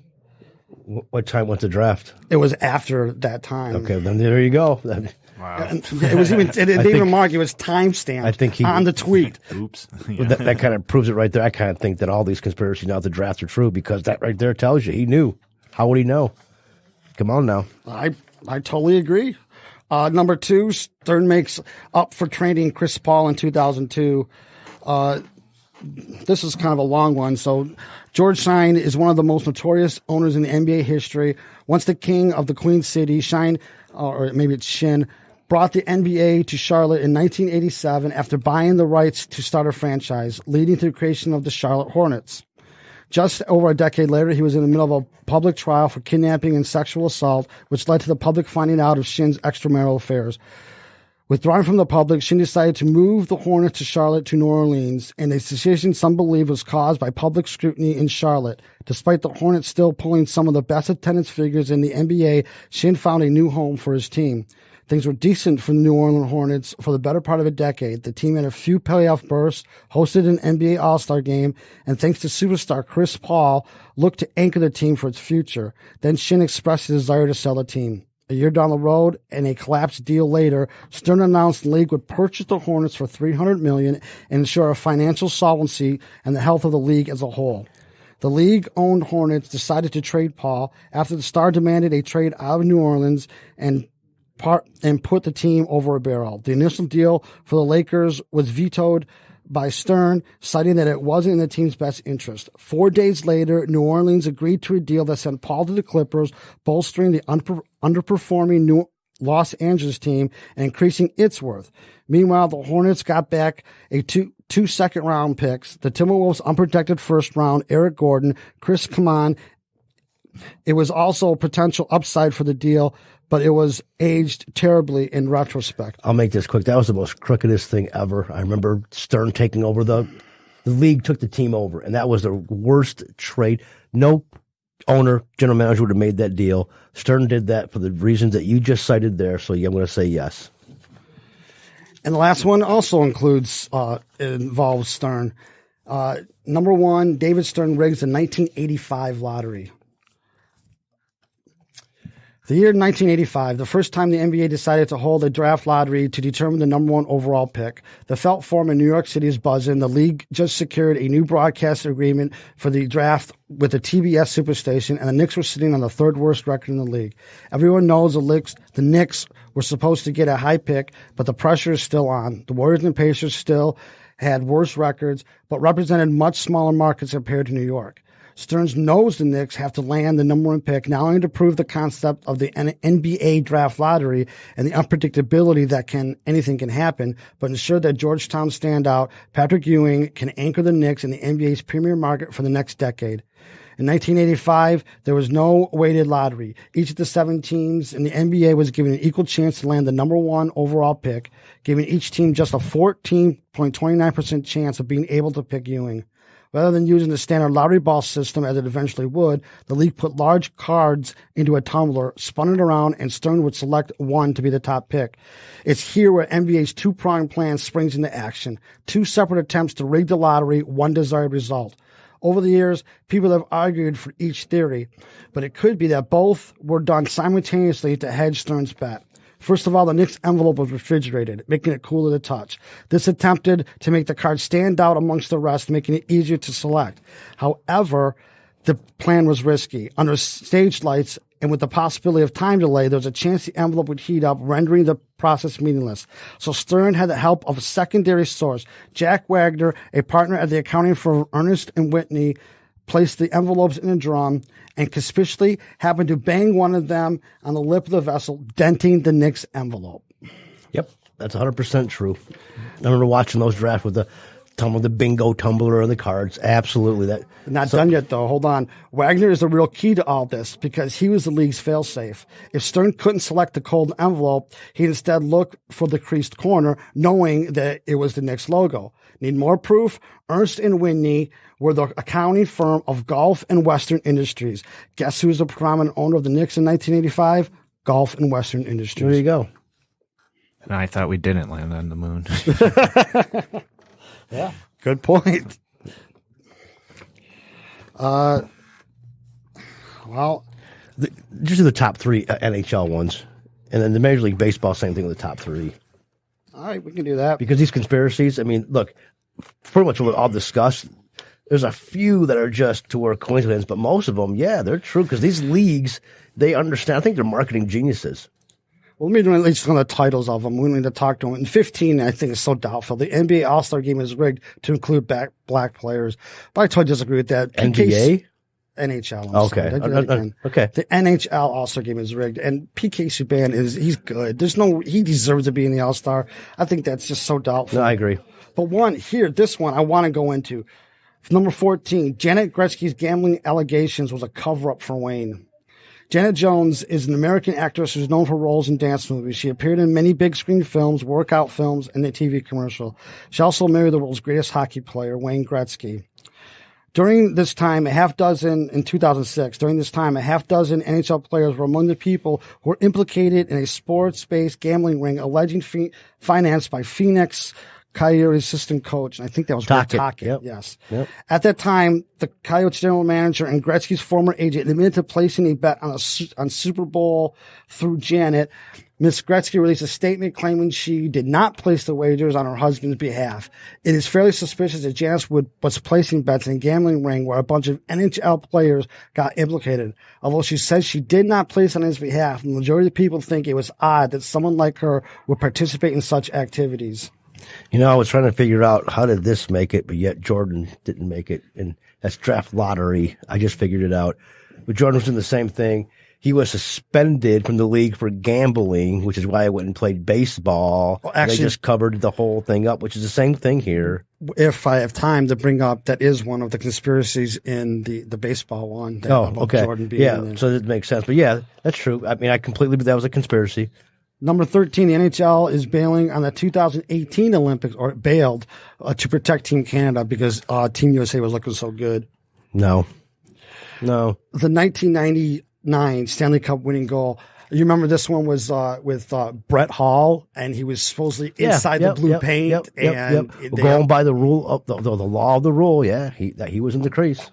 What time was the draft? It was after that time. Okay, then there you go. Wow. It was even, it didn't even mark, it was timestamped on the tweet. Oops. That kind of proves it right there. I kind of think that all these conspiracies now the draft are true because that right there tells you he knew. How would he know? Come on now. I totally agree. Number 2, Stern makes up for trading Chris Paul in 2002. This is kind of a long one. So George Shine is one of the most notorious owners in the NBA history. Once the king of the Queen City, Shine, or maybe it's Shin, brought the NBA to Charlotte in 1987 after buying the rights to start a franchise, leading to the creation of the Charlotte Hornets. Just over a decade later, he was in the middle of a public trial for kidnapping and sexual assault, which led to the public finding out of Shin's extramarital affairs. Withdrawing from the public, Shin decided to move the Hornets to Charlotte to New Orleans, and a decision some believe was caused by public scrutiny in Charlotte. Despite the Hornets still pulling some of the best attendance figures in the NBA, Shin found a new home for his team. Things were decent for the New Orleans Hornets for the better part of a decade. The team had a few playoff bursts, hosted an NBA All-Star game, and thanks to superstar Chris Paul, looked to anchor the team for its future. Then Shin expressed his desire to sell the team. A year down the road, and a collapsed deal later, Stern announced the league would purchase the Hornets for $300 million and ensure a financial solvency and the health of the league as a whole. The league-owned Hornets decided to trade Paul after the Star demanded a trade out of New Orleans and put the team over a barrel. The initial deal for the Lakers was vetoed by Stern, citing that it wasn't in the team's best interest. 4 days later, New Orleans agreed to a deal that sent Paul to the Clippers, bolstering the underperforming Los Angeles team and increasing its worth. Meanwhile, the Hornets got back two second-round picks, the Timberwolves' unprotected first round, Eric Gordon, Chris Kaman. It was also a potential upside for the deal, but it was aged terribly in retrospect. I'll make this quick. That was the most crookedest thing ever. I remember Stern taking over the league, took the team over, and that was the worst trade. No owner, general manager would have made that deal. Stern did that for the reasons that you just cited there, so yeah, I'm going to say yes. And the last one also involves Stern. Number one, David Stern rigs the 1985 lottery. The year 1985, the first time the NBA decided to hold a draft lottery to determine the number one overall pick. The felt form in New York City is buzzing. The league just secured a new broadcast agreement for the draft with the TBS Superstation, and the Knicks were sitting on the third worst record in the league. Everyone knows the Knicks were supposed to get a high pick, but the pressure is still on. The Warriors and Pacers still had worse records, but represented much smaller markets compared to New York. Stearns knows the Knicks have to land the number one pick, not only to prove the concept of the NBA draft lottery and the unpredictability that anything can happen, but ensure that Georgetown standout Patrick Ewing can anchor the Knicks in the NBA's premier market for the next decade. In 1985, there was no weighted lottery. Each of the 7 teams in the NBA was given an equal chance to land the number one overall pick, giving each team just a 14.29% chance of being able to pick Ewing. Rather than using the standard lottery ball system as it eventually would, the league put large cards into a tumbler, spun it around, and Stern would select one to be the top pick. It's here where NBA's two-pronged plan springs into action. 2 separate attempts to rig the lottery, one desired result. Over the years, people have argued for each theory, but it could be that both were done simultaneously to hedge Stern's bet. First of all, the Knicks envelope was refrigerated, making it cooler to touch. This attempted to make the card stand out amongst the rest, making it easier to select. However, the plan was risky. Under stage lights and with the possibility of time delay, there was a chance the envelope would heat up, rendering the process meaningless. So Stern had the help of a secondary source. Jack Wagner, a partner at the accounting firm Ernest & Whitney, placed the envelopes in a drum and conspicuously happened to bang one of them on the lip of the vessel, denting the Knicks envelope. Yep, that's 100% true. I remember watching those drafts with the bingo tumbler of the cards. Absolutely. Not done yet, though. Hold on. Wagner is the real key to all this because he was the league's failsafe. If Stern couldn't select the cold envelope, he'd instead look for the creased corner, knowing that it was the Knicks logo. Need more proof? Ernst & Whitney were the accounting firm of Gulf and Western Industries. Guess who was the prominent owner of the Knicks in 1985? Gulf and Western Industries. There you go. And I thought we didn't land on the moon. Yeah, good point. Just the top 3 NHL ones. And then the Major League Baseball, same thing with the top 3. All right, we can do that. Because these conspiracies, I mean, look, pretty much what I'll discuss, there's a few that are just to where coincidence, but most of them, yeah, they're true because these leagues, they understand. I think they're marketing geniuses. Well, let me do at least some of the titles of them. We need to talk to them. In 15, I think it's so doubtful. The NBA All-Star Game is rigged to include black players. But I totally disagree with that. NBA? NHL. Okay. Okay. The NHL All-Star Game is rigged. And PK Subban he's good. He deserves to be in the All-Star. I think that's just so doubtful. No, I agree. But this one I want to go into. Number 14, Janet Gretzky's gambling allegations was a cover-up for Wayne. Janet Jones is an American actress who's known for roles in dance movies. She appeared in many big screen films, workout films, and a TV commercial. She also married the world's greatest hockey player, Wayne Gretzky. During this time, in 2006, a half dozen NHL players were among the people who were implicated in a sports-based gambling ring alleging financed by Phoenix Coyote assistant coach, and I think that was Rick Tocchet. Tocchet. Yep. Yes. Yep. At that time, the Coyotes general manager and Gretzky's former agent admitted to placing a bet on Super Bowl through Janet. Miss Gretzky released a statement claiming she did not place the wagers on her husband's behalf. It is fairly suspicious that Janice was placing bets in a gambling ring where a bunch of NHL players got implicated. Although she says she did not place on his behalf, the majority of people think it was odd that someone like her would participate in such activities. You know, I was trying to figure out how did this make it, but yet Jordan didn't make it. And that's draft lottery. I just figured it out. But Jordan was doing the same thing. He was suspended from the league for gambling, which is why I went and played baseball. Well, actually, they just covered the whole thing up, which is the same thing here. If I have time to bring up, that is one of the conspiracies in the baseball one. About okay. Jordan being yeah, in there. so that makes sense. But yeah, that's true. I mean, I completely believe that was a conspiracy. Number 13, the NHL is bailing on the 2018 Olympics, or bailed to protect Team Canada because Team USA was looking so good. No. The 1999 Stanley Cup winning goal. You remember this one was with Brett Hall, and he was supposedly inside the blue paint. And going by the rule of the law of the rule. Yeah, he was in the crease.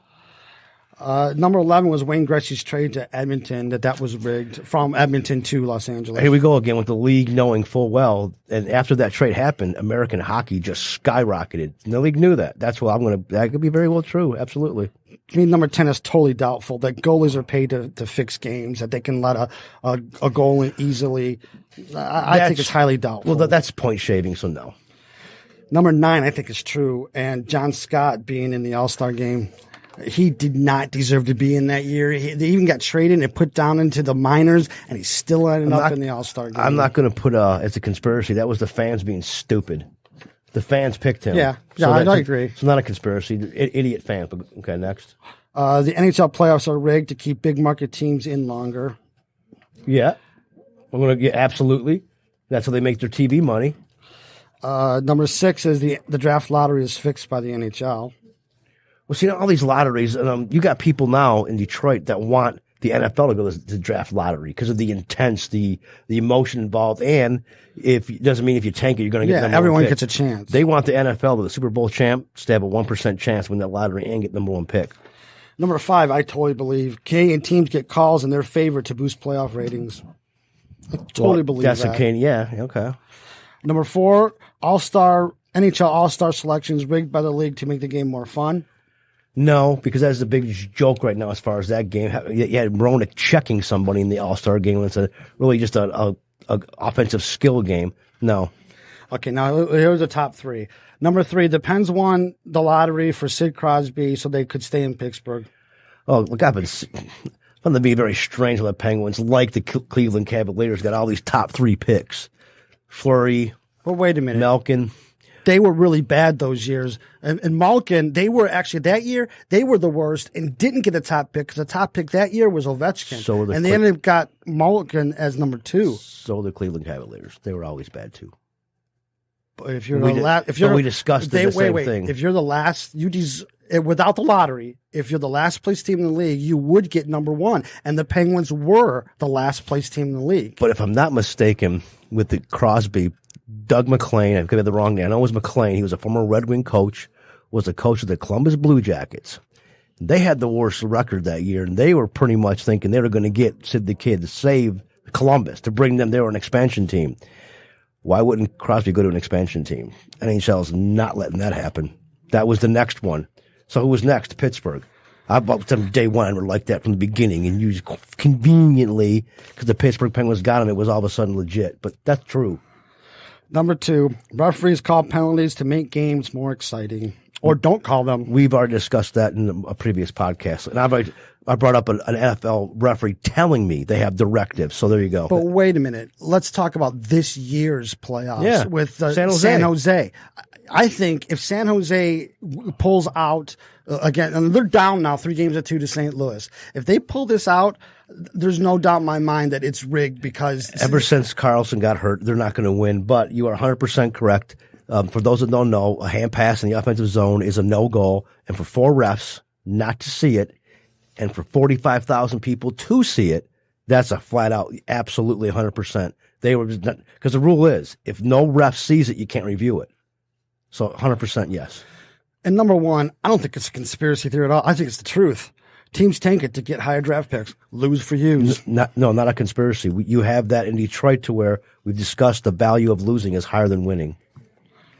Number 11 was Wayne Gretzky's trade to Edmonton, that was rigged from Edmonton to Los Angeles. Here we go again with the league knowing full well. And after that trade happened, American hockey just skyrocketed. And the league knew that. That's what that could be very well true. Absolutely. I mean, number 10 is totally doubtful that goalies are paid to fix games, that they can let a goal in easily. I think it's highly doubtful. Well, that's point shaving, so no. Number 9, I think is true. And John Scott being in the All-Star game, he did not deserve to be in that year. They even got traded and put down into the minors, and he still ended up in the All-Star game. I'm not going to put as a conspiracy. That was the fans being stupid. The fans picked him. Yeah, I agree. It's not a conspiracy. Idiot fans. Okay, next. The NHL playoffs are rigged to keep big market teams in longer. Yeah. Absolutely. That's how they make their TV money. Number 6 is the draft lottery is fixed by the NHL. Well, see, all these lotteries, you got people now in Detroit that want the NFL to go to the draft lottery because of the intense, the emotion involved, and it doesn't mean if you tank it, you're going to get number everyone one pick. gets a chance. They want the NFL, the Super Bowl champ, to have a 1% chance to win that lottery and get number one pick. Number 5, I totally believe Canadian teams get calls in their favor to boost playoff ratings. I totally believe that. That's yeah, okay. Number 4, NHL All-Star selections rigged by the league to make the game more fun. No, because that's the big joke right now as far as that game. You had Roenick checking somebody in the All-Star game. It's really just a offensive skill game. No. Okay, now here's the top 3. Number 3, the Pens won the lottery for Sid Crosby so they could stay in Pittsburgh. Oh, look, I've been found to be very strange with the Penguins, like the Cleveland Cavaliers got all these top 3 picks. Fleury. Well, wait a minute. Malkin. They were really bad those years. And Malkin, they were actually that year, they were the worst and didn't get a top pick because the top pick that year was Ovechkin. And they ended up got Malkin as number 2. So the Cleveland Cavaliers. They were always bad too. But if you're we discussed the same thing. If you're the last, without the lottery, if you're the last place team in the league, you would get number 1. And the Penguins were the last place team in the league. But if I'm not mistaken, with the Crosby, Doug McLean, I could have the wrong name. I know it was McLean. He was a former Red Wing coach, was the coach of the Columbus Blue Jackets. They had the worst record that year, and they were pretty much thinking they were going to get Sid the Kid to save Columbus, to bring them. They were an expansion team. Why wouldn't Crosby go to an expansion team? NHL's not letting that happen. That was the next one. So who was next? Pittsburgh. I bought them day one were like that from the beginning, and you conveniently, because the Pittsburgh Penguins got him, it was all of a sudden legit. But that's true. Number 2, referees call penalties to make games more exciting, or don't call them. We've already discussed that in a previous podcast, and I brought up an NFL referee telling me they have directives. So there you go. But wait a minute, let's talk about this year's playoffs with San Jose. I think if San Jose pulls out again, and they're down now 3-2 to St. Louis. If they pull this out, there's no doubt in my mind that it's rigged because ever since Carlson got hurt, they're not going to win. But you are 100% correct. For those that don't know, a hand pass in the offensive zone is a no goal, and for 4 refs not to see it, and for 45,000 people to see it, that's a flat out, absolutely 100%. They were because the rule is if no ref sees it, you can't review it. So 100% yes. And number one, I don't think it's a conspiracy theory at all. I think it's the truth. Teams tank it to get higher draft picks, lose for use. Not a conspiracy. You have that in Detroit to where we've discussed the value of losing is higher than winning.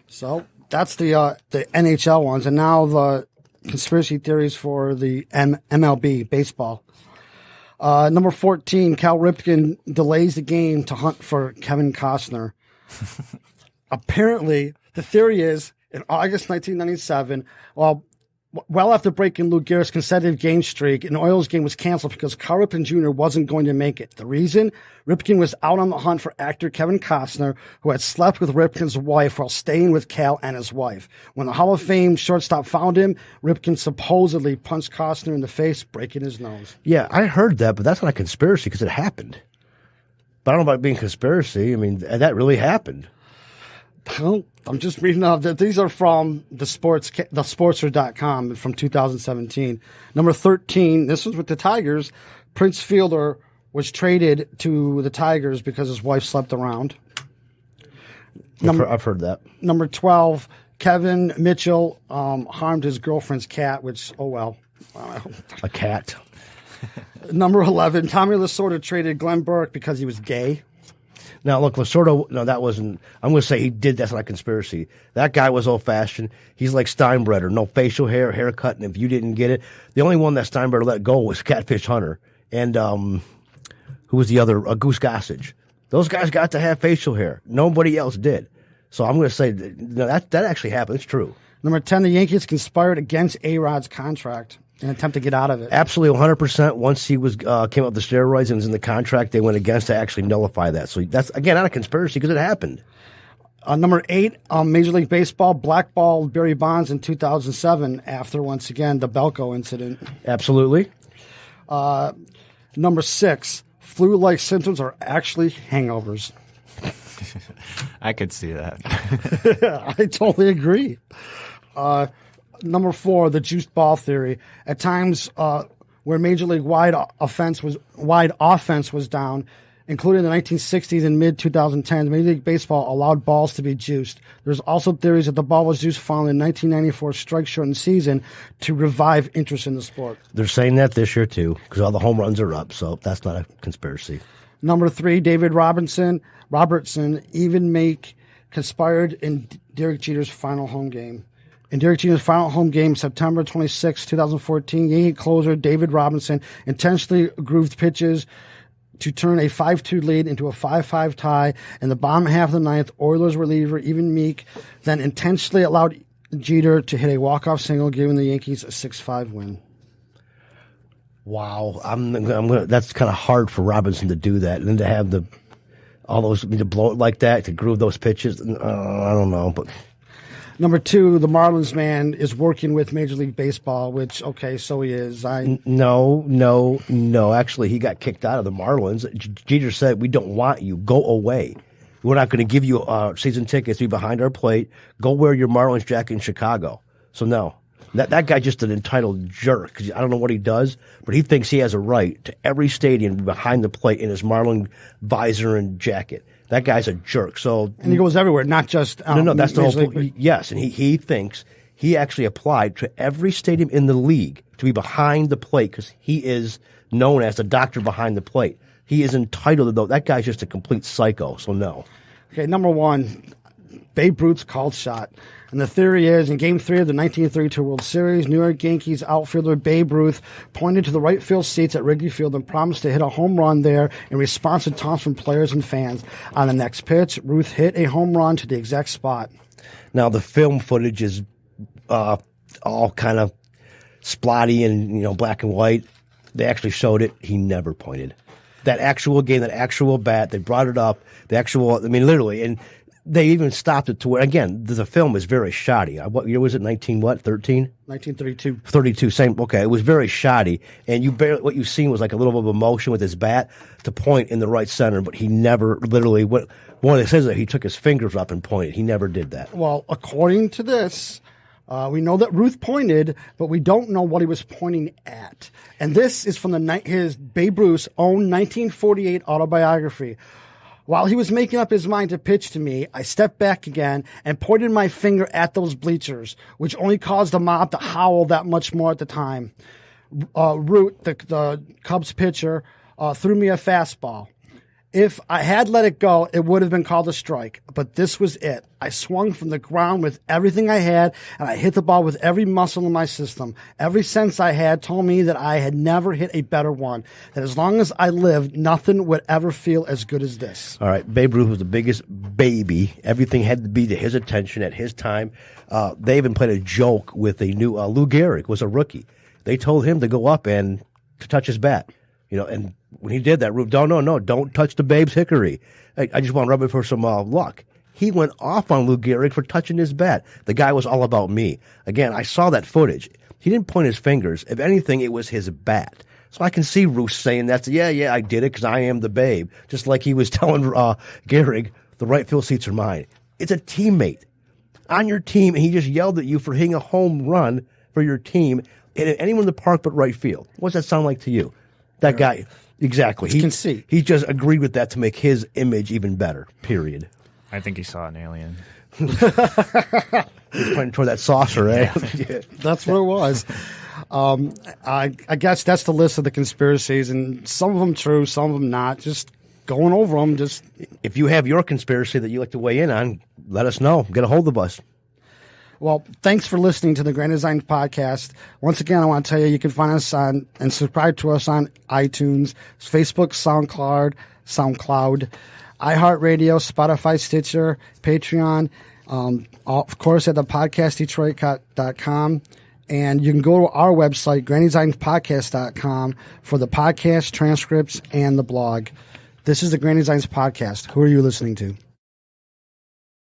So that's the NHL ones. And now the conspiracy theories for the MLB, baseball. Number 14, Cal Ripken delays the game to hunt for Kevin Costner. Apparently, the theory is in August 1997, well after breaking Lou Gehrig's consecutive game streak, an Oilers game was canceled because Cal Ripken Jr. wasn't going to make it. The reason? Ripken was out on the hunt for actor Kevin Costner, who had slept with Ripken's wife while staying with Cal and his wife. When the Hall of Fame shortstop found him, Ripken supposedly punched Costner in the face, breaking his nose. Yeah, I heard that, but that's not a conspiracy because it happened. But I don't know about being a conspiracy. I mean, that really happened. Well, I'm just reading off that these are from thesportster.com from 2017. Number 13, this was with the Tigers. Prince Fielder was traded to the Tigers because his wife slept around. I've heard that. Number 12, Kevin Mitchell harmed his girlfriend's cat, which, oh well. A cat. Number 11, Tommy Lasorda traded Glenn Burke because he was gay. Now, look, Lasorda, no, that wasn't, I'm going to say he did, that's not a conspiracy. That guy was old-fashioned. He's like Steinbrenner, no facial hair, haircut, and if you didn't get it, the only one that Steinbrenner let go was Catfish Hunter. And who was the other? Goose Gossage. Those guys got to have facial hair. Nobody else did. So I'm going to say that actually happened. It's true. Number 10, the Yankees conspired against A-Rod's contract in an attempt to get out of it. Absolutely, 100%. Once he was came up with the steroids and was in the contract, they went against to actually nullify that. So that's, again, not a conspiracy because it happened. Number 8, Major League Baseball blackballed Barry Bonds in 2007 after, once again, the Belko incident. Absolutely. Number 6, flu-like symptoms are actually hangovers. I could see that. I totally agree. Number 4, the juiced ball theory. At times where Major League wide offense was down, including the 1960s and mid-2010s, Major League Baseball allowed balls to be juiced. There's also theories that the ball was juiced following the 1994 strike-shortened season to revive interest in the sport. They're saying that this year, too, because all the home runs are up, so that's not a conspiracy. Number 3, David Robertson even conspired in Derek Jeter's final home game. In Derek Jeter's final home game, September 26, 2014, Yankee closer David Robinson intentionally grooved pitches to turn a 5-2 lead into a 5-5 tie. In the bottom half of the ninth, Oilers reliever Evan Meek then intentionally allowed Jeter to hit a walk-off single, giving the Yankees a 6-5 win. Wow, that's kind of hard for Robinson to do that, and then to have to blow it like that, to groove those pitches. I don't know, but. Number 2, the Marlins man is working with Major League Baseball, which, okay, so he is. No. Actually, he got kicked out of the Marlins. Jeter said, we don't want you. Go away. We're not going to give you season tickets to be behind our plate. Go wear your Marlins jacket in Chicago. So, no. That guy's just an entitled jerk. I don't know what he does, but he thinks he has a right to every stadium behind the plate in his Marlin visor and jacket. That guy's a jerk. And he goes everywhere, not just no. That's the whole point. Yes, and he thinks he actually applied to every stadium in the league to be behind the plate because he is known as the doctor behind the plate. He is entitled to though. That guy's just a complete psycho. So no. Okay, number 1, Babe Ruth's called shot. And the theory is, in Game 3 of the 1932 World Series, New York Yankees outfielder Babe Ruth pointed to the right field seats at Wrigley Field and promised to hit a home run there in response to taunts from players and fans. On the next pitch, Ruth hit a home run to the exact spot. Now, the film footage is all kind of splotty and, black and white. They actually showed it. He never pointed. That actual game, that actual bat, they brought it up. Literally, and they even stopped it to where, again, the film is very shoddy. What year was it? 13? 1932. 32, same. Okay, it was very shoddy, and what you've seen was like a little bit of emotion with his bat to point in the right center, but he never literally went. One of the says that he took his fingers up and pointed. He never did that. Well, according to this, we know that Ruth pointed, but we don't know what he was pointing at. And this is from his Babe Ruth's own 1948 autobiography. While he was making up his mind to pitch to me, I stepped back again and pointed my finger at those bleachers, which only caused the mob to howl that much more at the time. Root, the Cubs pitcher, threw me a fastball. If I had let it go, it would have been called a strike, but this was it. I swung from the ground with everything I had, and I hit the ball with every muscle in my system. Every sense I had told me that I had never hit a better one, that as long as I lived, nothing would ever feel as good as this. All right, Babe Ruth was the biggest baby. Everything had to be to his attention at his time. They even played a joke with a new Lou Gehrig was a rookie. They told him to go up and to touch his bat, and when he did that, Ruth, no, don't touch the Babe's hickory. I just want to rub it for some luck. He went off on Lou Gehrig for touching his bat. The guy was all about me. Again, I saw that footage. He didn't point his fingers. If anything, it was his bat. So I can see Ruth saying that, yeah, I did it because I am the Babe. Just like he was telling Gehrig, the right field seats are mine. It's a teammate on your team, and he just yelled at you for hitting a home run for your team, and anyone in the park but right field. What does that sound like to you? That guy... Exactly. He just agreed with that to make his image even better, period. I think he saw an alien. He's pointing toward that saucer, eh? Yeah. That's what it was. I guess that's the list of the conspiracies, and some of them true, some of them not. Just going over them. Just if you have your conspiracy that you like to weigh in on, let us know. Get a hold of us. Well, thanks for listening to the Grand Design Podcast. Once again, I want to tell you can find us on and subscribe to us on iTunes, Facebook, SoundCloud, iHeartRadio, Spotify, Stitcher, Patreon, of course at the podcastdetroit.com. And you can go to our website, granddesignspodcast.com, for the podcast, transcripts, and the blog. This is the Grand Designs Podcast. Who are you listening to?